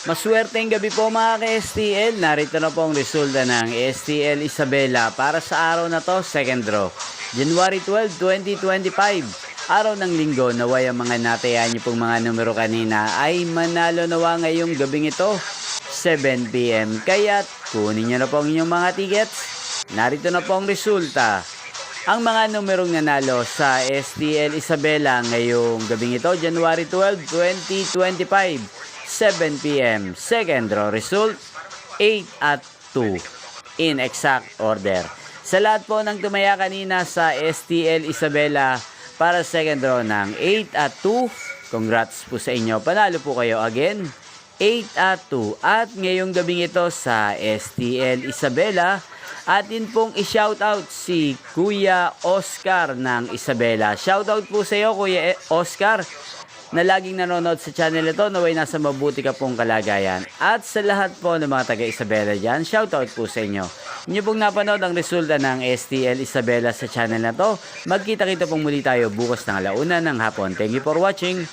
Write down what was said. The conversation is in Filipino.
Maswerteng gabi po mga ka-STL. Narito na po ang resulta ng STL Isabela para sa araw na to, second draw. January 12, 2025. Araw ng linggo, naway ang mga natayaan niyo pong mga numero kanina ay manalo nawa ngayong gabing ito, 7 PM. Kaya't kunin niyo na po ang inyong mga tickets. Narito na po ang resulta. Ang mga numerong nanalo sa STL Isabela ngayong gabing ito, January 12, 2025. 7 PM. Second draw result, 8 at 2. In exact order. Sa lahat po ng tumaya kanina sa STL Isabela para second draw ng 8 at 2, congrats po sa inyo. Panalo po kayo again. 8 at 2. At ngayong gabing ito sa STL Isabela, atin pong i-shoutout si Kuya Oscar ng Isabela. Shoutout po sa iyo, Kuya Oscar, na laging nanonood sa channel ito, naway nasa mabuti ka pong kalagayan. At sa lahat po ng mga taga-Isabela dyan, shoutout po sa inyo. Inyo pong napanood ang resulta ng STL Isabela sa channel na to. Magkita-kita pong muli tayo bukas ng 1:00 ng hapon. Thank you for watching.